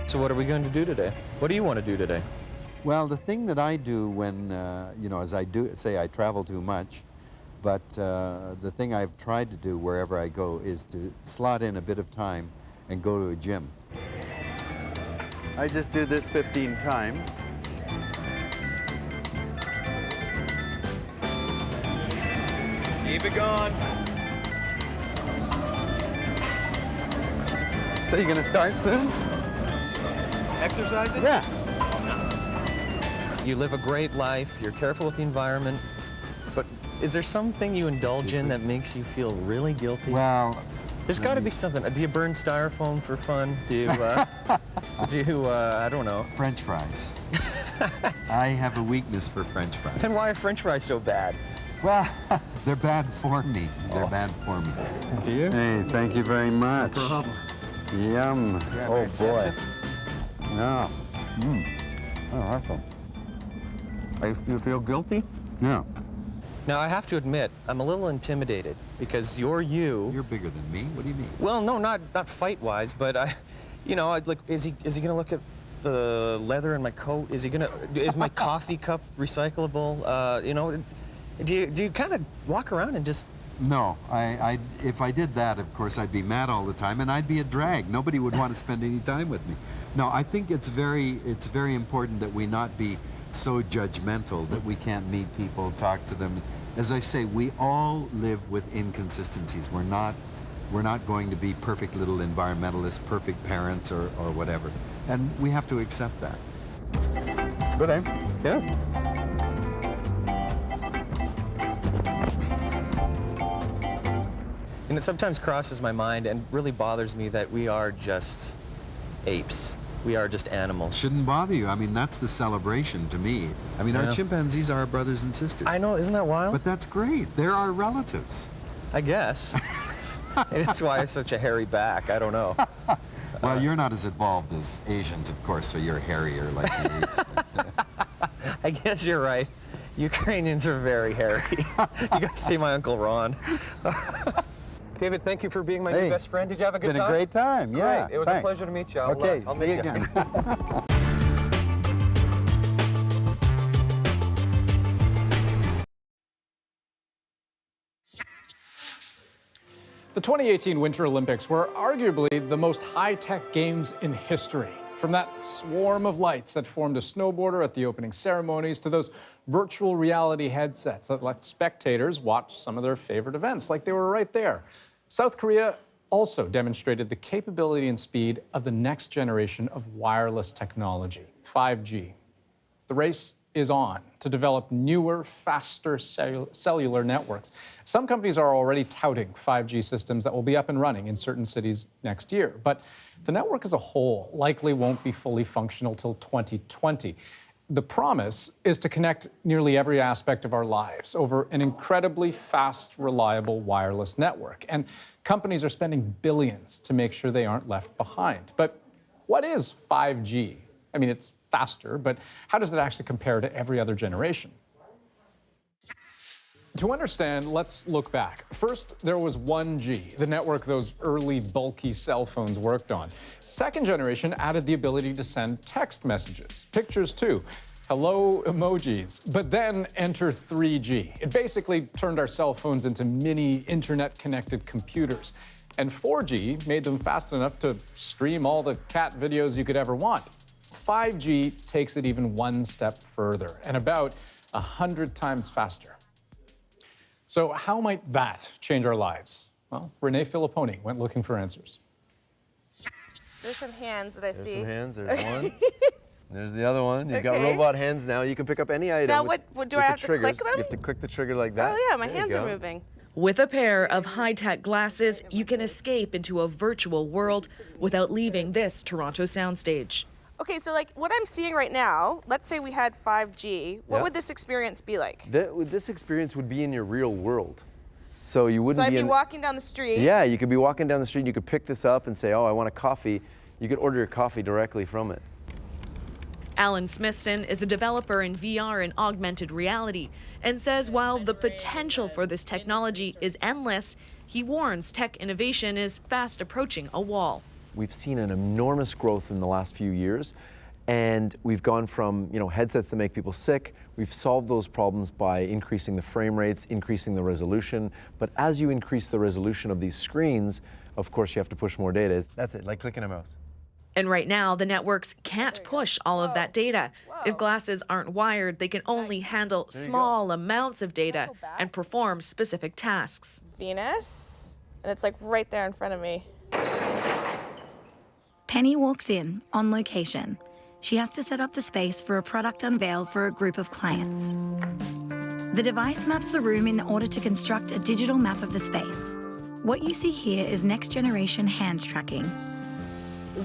So what are we going to do today? What do you want to do today? Well, the thing that I do when, you know, as I do say, I travel too much, but the thing I've tried to do wherever I go is to slot in a bit of time and go to a gym. I just do this 15 times. Keep it going. So you're going to start soon? Exercising? Yeah. You live a great life, you're careful with the environment, but is there something you indulge in that makes you feel really guilty? Well, there's got to be something. Do you burn styrofoam for fun? Do you, I don't know. French fries. I have a weakness for French fries. Then why are French fries so bad? Well, they're bad for me. They're bad for me. Do you? Hey, thank you very much. No problem. Yum. Yeah, oh, boy. ketchup. No. Oh, awesome. You feel guilty? No. Now, I have to admit, I'm a little intimidated because you're you. You're bigger than me? What do you mean? Well, no, not fight-wise, but you know, like, is he gonna look at the leather in my coat? Is my coffee cup recyclable? You know, do you kind of walk around and just? No, if I did that, of course, I'd be mad all the time, and I'd be a drag. Nobody would want to spend any time with me. No, I think it's very important that we not be so judgmental that we can't meet people, talk to them. As I say, we all live with inconsistencies. We're not going to be perfect little environmentalists, perfect parents, or whatever. And we have to accept that. Good aim. Yeah. And it sometimes crosses my mind and really bothers me that we are just apes. We are just animals. Shouldn't bother you. I mean, that's the celebration to me. I mean, our chimpanzees are our brothers and sisters. I know, isn't that wild? But that's great. They're our relatives. I guess. Maybe that's why it's such a hairy back. I don't know. Well, you're not as evolved as Asians, of course, so you're hairier like the apes. But, I guess you're right. Ukrainians are very hairy. You gotta see my Uncle Ron. David, thank you for being my new best friend. Did you have a good time? It's been a great time, yeah. Great. It was a pleasure to meet you. I'll miss you again. The 2018 Winter Olympics were arguably the most high-tech games in history. From that swarm of lights that formed a snowboarder at the opening ceremonies to those virtual reality headsets that let spectators watch some of their favorite events like they were right there. South Korea also demonstrated the capability and speed of the next generation of wireless technology, 5G. The race is on to develop newer, faster cellular networks. Some companies are already touting 5G systems that will be up and running in certain cities next year. But the network as a whole likely won't be fully functional till 2020. The promise is to connect nearly every aspect of our lives over an incredibly fast, reliable wireless network. And companies are spending billions to make sure they aren't left behind. But what is 5G? I mean, it's faster, but how does it actually compare to every other generation? To understand, let's look back. First, there was 1G, the network those early bulky cell phones worked on. Second generation added the ability to send text messages, pictures too, hello emojis. But then enter 3G. It basically turned our cell phones into mini internet-connected computers. And 4G made them fast enough to stream all the cat videos you could ever want. 5G takes it even one step further and about 100 times faster. So how might that change our lives? Well, Renee Filipponi went looking for answers. There's some hands that I see. There's some hands, there's one. There's the other one. You've got robot hands now. You can pick up any item. Now, with do I have to click triggers. them? You have to click the trigger like that. Oh yeah, my There you hands are go. moving. With a pair of high-tech glasses, you can escape into a virtual world without leaving this Toronto soundstage. Okay, so like what I'm seeing right now, let's say we had 5G, what Yeah. would this experience be like? This experience would be in your real world. So you wouldn't So I'd be in, walking down the street. Yeah, you could be walking down the street, you could pick this up and say, oh, I want a coffee. You could order your coffee directly from it. Alan Smithson is a developer in VR and augmented reality and says while the potential for this technology is endless, he warns tech innovation is fast approaching a wall. We've seen an enormous growth in the last few years, and we've gone from headsets that make people sick. We've solved those problems by increasing the frame rates, increasing the resolution. But as you increase the resolution of these screens, of course you have to push more data. That's it, like clicking a mouse. And right now, the networks can't push all of that data. If glasses aren't wired, they can only handle small amounts of data and perform specific tasks. Venus, and it's like right there in front of me. Penny walks in on location. She has to set up the space for a product unveil for a group of clients. The device maps the room in order to construct a digital map of the space. What you see here is next-generation hand tracking.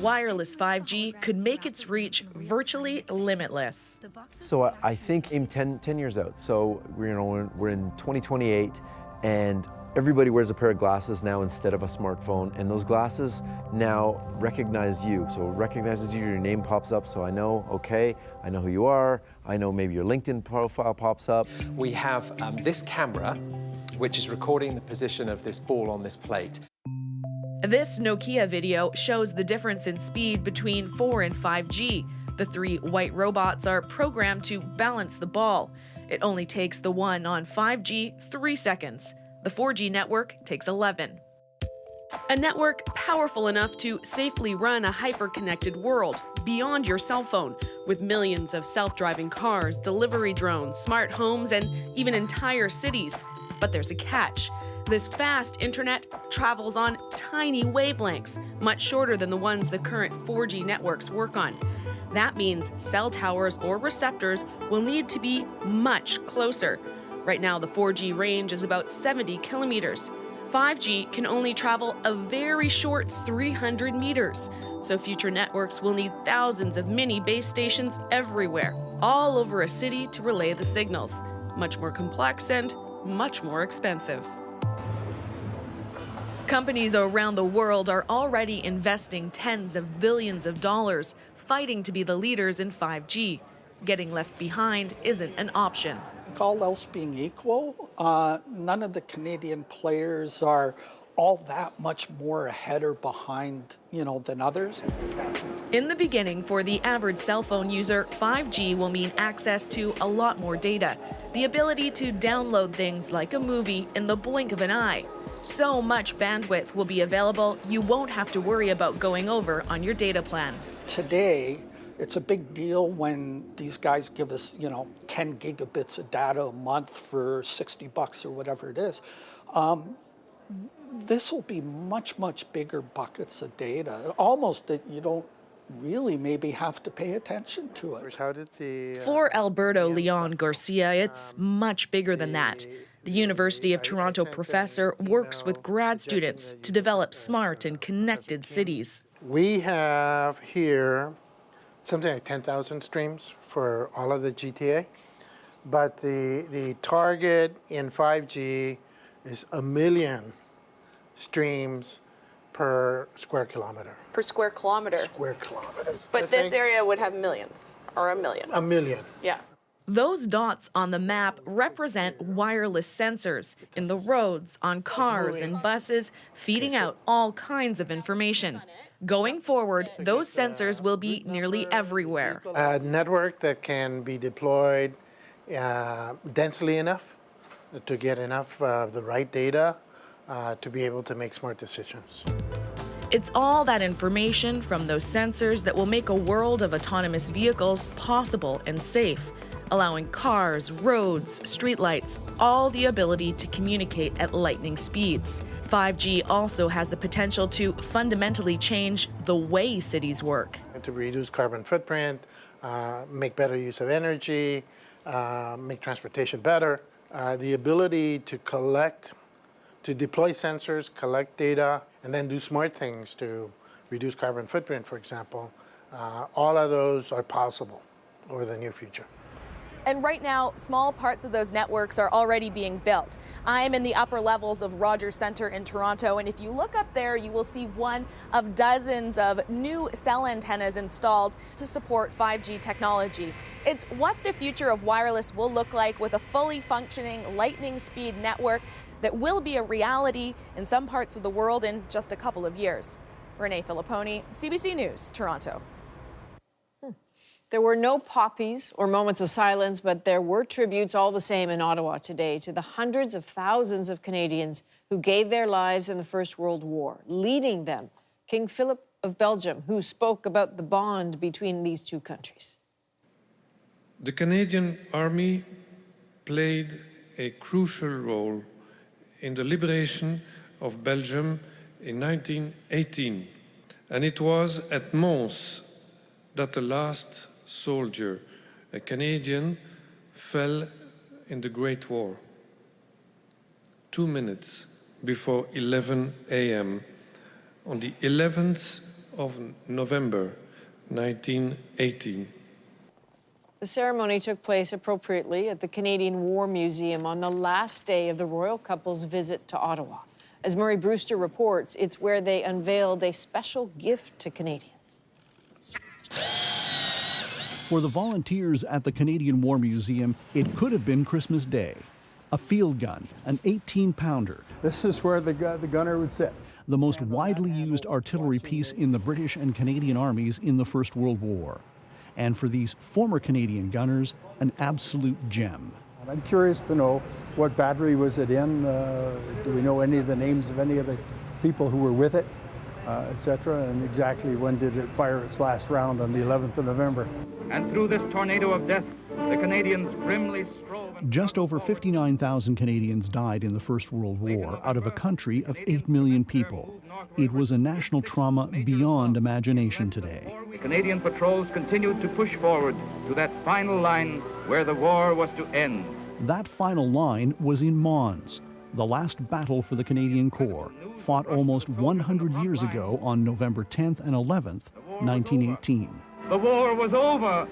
Wireless 5G could make its reach virtually limitless. So I think in 10 years out, so we're in 2028, and everybody wears a pair of glasses now instead of a smartphone, and those glasses now recognize you. So it recognizes you, your name pops up, so I know, okay, I know who you are, I know maybe your LinkedIn profile pops up. We have this camera, which is recording the position of this ball on this plate. This Nokia video shows the difference in speed between 4 and 5G. The 3 white robots are programmed to balance the ball. It only takes the one on 5G 3 seconds. The 4G network takes 11. A network powerful enough to safely run a hyper-connected world beyond your cell phone, with millions of self-driving cars, delivery drones, smart homes, and even entire cities. But there's a catch. This fast internet travels on tiny wavelengths, much shorter than the ones the current 4G networks work on. That means cell towers or receptors will need to be much closer. Right now, the 4G range is about 70 kilometers. 5G can only travel a very short 300 meters. So future networks will need thousands of mini base stations everywhere, all over a city to relay the signals. Much more complex and much more expensive. Companies around the world are already investing tens of billions of dollars, fighting to be the leaders in 5G. Getting left behind isn't an option. All else being equal, none of the Canadian players are all that much more ahead or behind, than others. In the beginning, for the average cell phone user, 5G will mean access to a lot more data. The ability to download things like a movie in the blink of an eye. So much bandwidth will be available, you won't have to worry about going over on your data plan. Today, it's a big deal when these guys give us, 10 gigabits of data a month for $60 or whatever it is. This will be much, much bigger buckets of data, almost that you don't really maybe have to pay attention to it. How did the, For Alberto Leon Garcia, it's much bigger than that. The University of Toronto professor works with grad students to develop smart and connected cities. We have here something like 10,000 streams for all of the GTA, but the target in 5G is 1 million streams per square kilometer. Per square kilometer. Square kilometers. But this area would have millions, or 1 million. 1 million. Yeah. Those dots on the map represent wireless sensors in the roads, on cars and buses, feeding out all kinds of information. Going forward, those sensors will be nearly everywhere. A network that can be deployed densely enough to get enough of the right data to be able to make smart decisions. It's all that information from those sensors that will make a world of autonomous vehicles possible and safe, allowing cars, roads, streetlights, all the ability to communicate at lightning speeds. 5G also has the potential to fundamentally change the way cities work. To reduce carbon footprint, make better use of energy, make transportation better. The ability to deploy sensors, collect data, and then do smart things to reduce carbon footprint, for example, all of those are possible over the near future. And right now, small parts of those networks are already being built. I'm in the upper levels of Rogers Centre in Toronto, and if you look up there, you will see one of dozens of new cell antennas installed to support 5G technology. It's what the future of wireless will look like with a fully functioning lightning speed network that will be a reality in some parts of the world in just a couple of years. Renee Filipponi, CBC News, Toronto. There were no poppies or moments of silence, but there were tributes all the same in Ottawa today to the hundreds of thousands of Canadians who gave their lives in the First World War, leading them, King Philip of Belgium, who spoke about the bond between these two countries. The Canadian Army played a crucial role in the liberation of Belgium in 1918, and it was at Mons that the last soldier, a Canadian, fell in the Great War. 2 minutes before 11 a.m. on the 11th of November, 1918. The ceremony took place appropriately at the Canadian War Museum on the last day of the royal couple's visit to Ottawa. As Murray Brewster reports, it's where they unveiled a special gift to Canadians. For the volunteers at the Canadian War Museum, it could have been Christmas Day. A field gun, an 18-pounder. This is where the gunner would sit. The most widely used artillery piece in the British and Canadian armies in the First World War. And for these former Canadian gunners, an absolute gem. I'm curious to know what battery was it in? Do we know any of the names of any of the people who were with it? etc., and exactly when did it fire its last round on the 11th of November. And through this tornado of death, the Canadians grimly strove. Just over 59,000 Canadians died in the First World War out of a country of 8 million people. It was a national trauma beyond imagination today. Canadian patrols continued to push forward to that final line where the war was to end. That final line was in Mons, the last battle for the Canadian Corps, fought almost 100 years ago on November 10th and 11th, 1918. The war was over.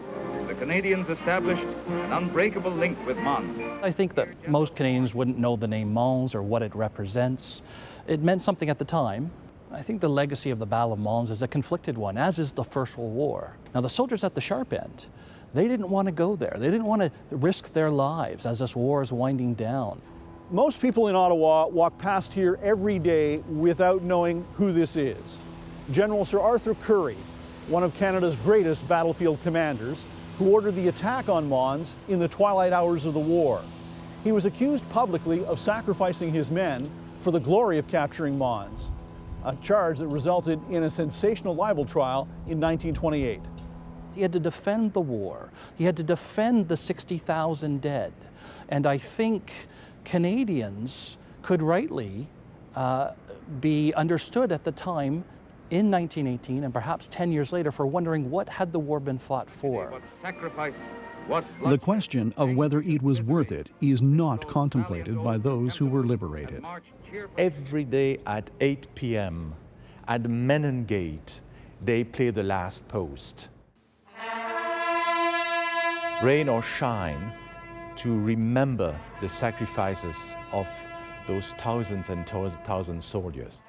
The Canadians established an unbreakable link with Mons. I think that most Canadians wouldn't know the name Mons or what it represents. It meant something at the time. I think the legacy of the Battle of Mons is a conflicted one, as is the First World War. Now, the soldiers at the sharp end, they didn't want to go there. They didn't want to risk their lives as this war is winding down. Most people in Ottawa walk past here every day without knowing who this is. General Sir Arthur Currie, one of Canada's greatest battlefield commanders, who ordered the attack on Mons in the twilight hours of the war. He was accused publicly of sacrificing his men for the glory of capturing Mons, a charge that resulted in a sensational libel trial in 1928. He had to defend the war. He had to defend the 60,000 dead. And I think Canadians could rightly be understood at the time in 1918 and perhaps 10 years later for wondering what had the war been fought for. The question of whether it was worth it is not contemplated by those who were liberated. Every day at 8 p.m. at Menon Gate, they play the last post. Rain or shine, to remember the sacrifices of those thousands and thousands soldiers.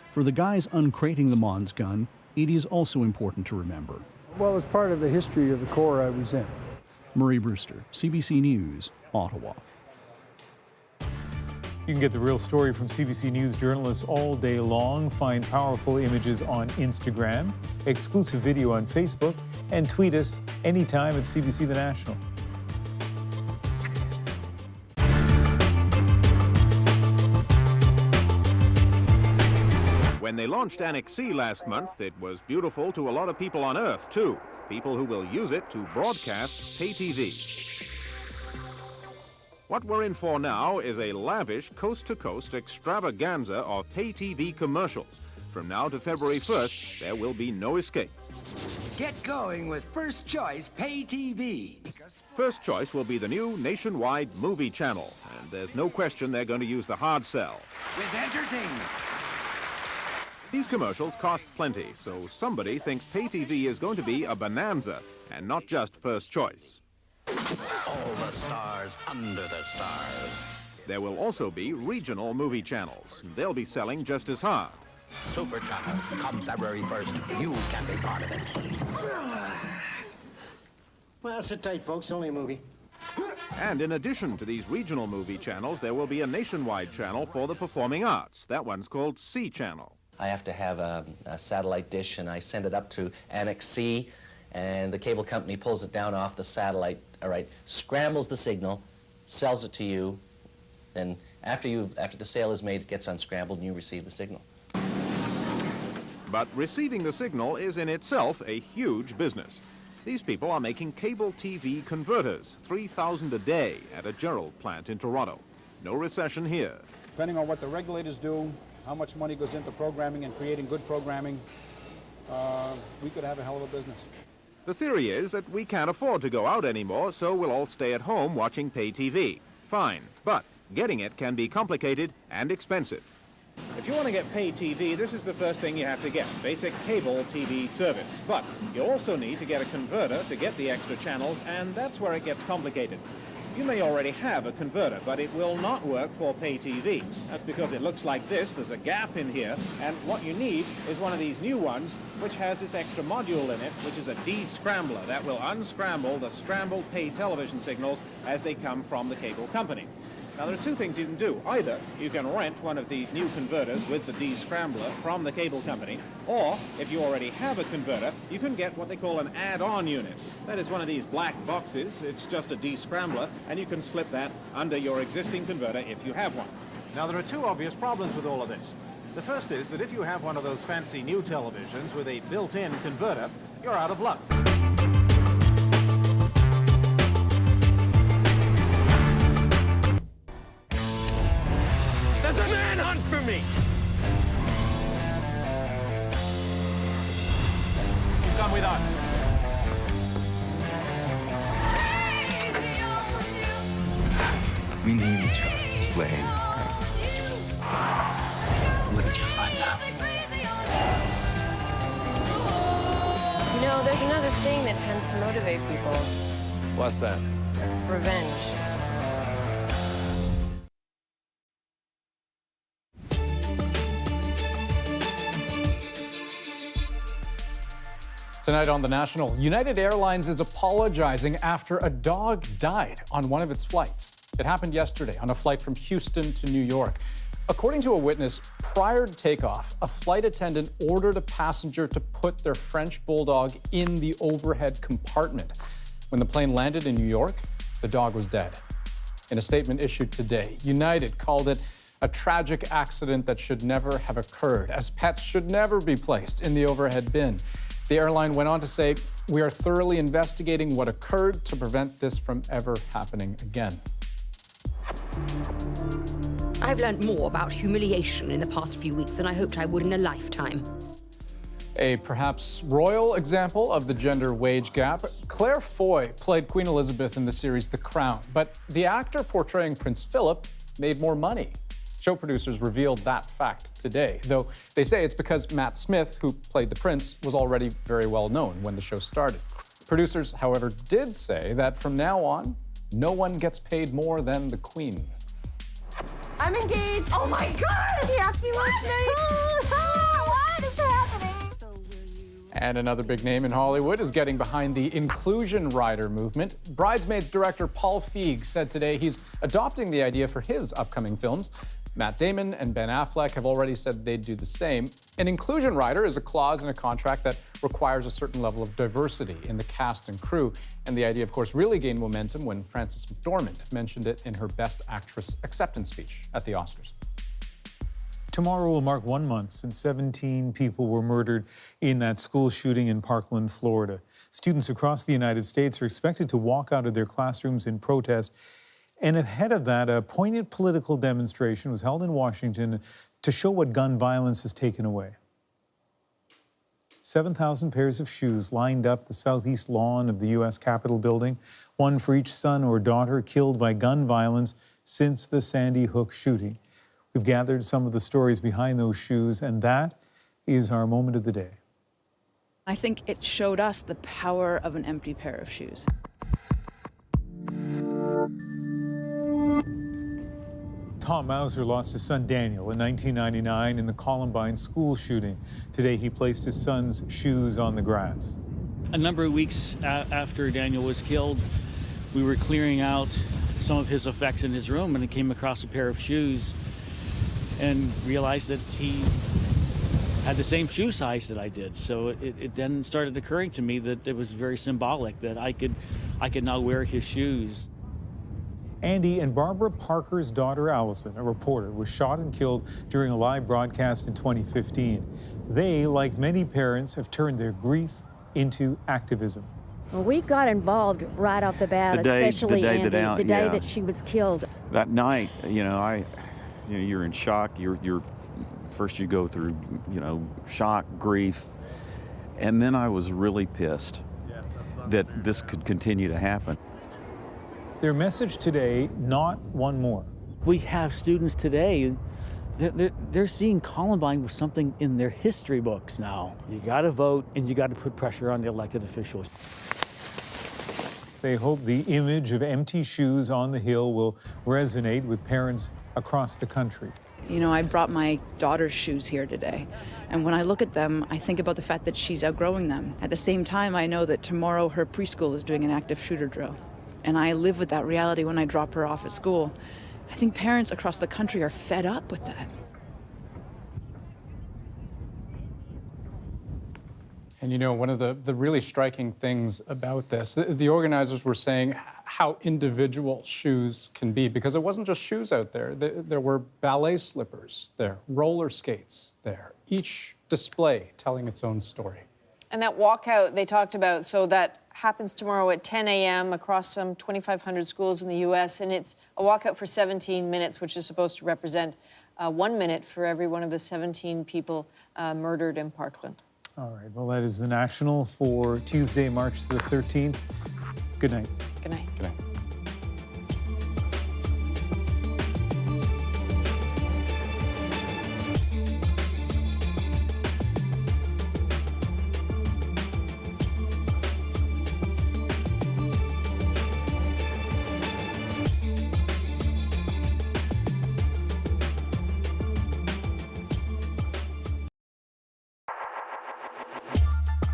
For the guys uncrating the Mons gun, it is also important to remember. Well, it's part of the history of the Corps I was in. Murray Brewster, CBC News, Ottawa. You can get the real story from CBC News journalists all day long. Find powerful images on Instagram, exclusive video on Facebook, and tweet us anytime at CBC The National. When they launched Annex C last month, it was beautiful to a lot of people on Earth, too. People who will use it to broadcast pay TV. What we're in for now is a lavish coast-to-coast extravaganza of pay TV commercials. From now to February 1st, there will be no escape. Get going with First Choice Pay TV. First Choice will be the new nationwide movie channel, and there's no question they're going to use the hard sell. With entertainment. These commercials cost plenty, so somebody thinks pay TV is going to be a bonanza and not just First Choice. All the stars under the stars. There will also be regional movie channels. They'll be selling just as hard. Super Channel, come February 1st, you can be part of it. Well, sit tight, folks, only a movie. And in addition to these regional movie channels, there will be a nationwide channel for the performing arts. That one's called C Channel. I have to have a satellite dish, and I send it up to Annex C, and the cable company pulls it down off the satellite, all right, scrambles the signal, sells it to you, then after the sale is made, it gets unscrambled and you receive the signal. But receiving the signal is in itself a huge business. These people are making cable TV converters, 3,000 a day at a Gerald plant in Toronto. No recession here. Depending on what the regulators do, how much money goes into programming and creating good programming, we could have a hell of a business. The theory is that we can't afford to go out anymore, so we'll all stay at home watching pay TV. Fine, but getting it can be complicated and expensive. If you want to get pay TV, this is the first thing you have to get, basic cable TV service. But you also need to get a converter to get the extra channels, and that's where it gets complicated. You may already have a converter, but it will not work for pay TV. That's because it looks like this. There's a gap in here, and what you need is one of these new ones, which has this extra module in it, which is a de-scrambler that will unscramble the scrambled pay television signals as they come from the cable company. Now, there are two things you can do. Either you can rent one of these new converters with the de-scrambler from the cable company, or if you already have a converter, you can get what they call an add-on unit. That is one of these black boxes. It's just a de-scrambler, and you can slip that under your existing converter if you have one. Now, there are two obvious problems with all of this. The first is that if you have one of those fancy new televisions with a built-in converter, you're out of luck. There's a manhunt for me! You come with us. We need each other, Slade. What did you find out? You know, there's another thing that tends to motivate people. What's that? Revenge. Tonight on The National, United Airlines is apologizing after a dog died on one of its flights. It happened yesterday on a flight from Houston to New York. According to a witness, prior to takeoff, a flight attendant ordered a passenger to put their French bulldog in the overhead compartment. When the plane landed in New York, the dog was dead. In a statement issued today, United called it a tragic accident that should never have occurred, as pets should never be placed in the overhead bin. The airline went on to say, "We are thoroughly investigating what occurred to prevent this from ever happening again." I've learned more about humiliation in the past few weeks than I hoped I would in a lifetime. A perhaps royal example of the gender wage gap. Claire Foy played Queen Elizabeth in the series The Crown, but the actor portraying Prince Philip made more money. Show producers revealed that fact today, though they say it's because Matt Smith, who played the prince, was already very well known when the show started. Producers, however, did say that from now on, no one gets paid more than the Queen. I'm engaged. Oh my God! He asked me last night. What is happening? And another big name in Hollywood is getting behind the Inclusion Rider movement. Bridesmaids director Paul Feig said today he's adopting the idea for his upcoming films. Matt Damon and Ben Affleck have already said they'd do the same. An inclusion rider is a clause in a contract that requires a certain level of diversity in the cast and crew. And the idea, of course, really gained momentum when Frances McDormand mentioned it in her Best Actress acceptance speech at the Oscars. Tomorrow will mark 1 month since 17 people were murdered in that school shooting in Parkland, Florida. Students across the United States are expected to walk out of their classrooms in protest. And ahead of that, a poignant political demonstration was held in Washington to show what gun violence has taken away. 7,000 pairs of shoes lined up the southeast lawn of the U.S. Capitol building, one for each son or daughter killed by gun violence since the Sandy Hook shooting. We've gathered some of the stories behind those shoes, and that is our moment of the day. I think it showed us the power of an empty pair of shoes. Tom Mauser lost his son Daniel in 1999 in the Columbine school shooting. Today he placed his son's shoes on the grass. A number of weeks after Daniel was killed, we were clearing out some of his effects in his room, and I came across a pair of shoes and realized that he had the same shoe size that I did. So it then started occurring to me that it was very symbolic that I could now wear his shoes. Andy and Barbara Parker's daughter, Allison, a reporter, was shot and killed during a live broadcast in 2015. They, like many parents, have turned their grief into activism. Well, we got involved right off the bat, especially Andy, the day that she was killed. That night, you're in shock. You're first you go through, shock, grief, and then I was really pissed that this could continue to happen. Their message today, not one more. We have students today, they're seeing Columbine with something in their history books now. You got to vote, and you got to put pressure on the elected officials. They hope the image of empty shoes on the Hill will resonate with parents across the country. You know, I brought my daughter's shoes here today, and when I look at them, I think about the fact that she's outgrowing them. At the same time, I know that tomorrow her preschool is doing an active shooter drill. And I live with that reality when I drop her off at school. I think parents across the country are fed up with that. And one of the really striking things about this, the organizers were saying how individual shoes can be, because it wasn't just shoes out there. There were ballet slippers there, roller skates there, each display telling its own story. And that walkout they talked about, so that happens tomorrow at 10 a.m. across some 2,500 schools in the U.S., and it's a walkout for 17 minutes, which is supposed to represent 1 minute for every one of the 17 people murdered in Parkland. All right, well, that is the National for Tuesday, March the 13th. Good night. Good night. Good night.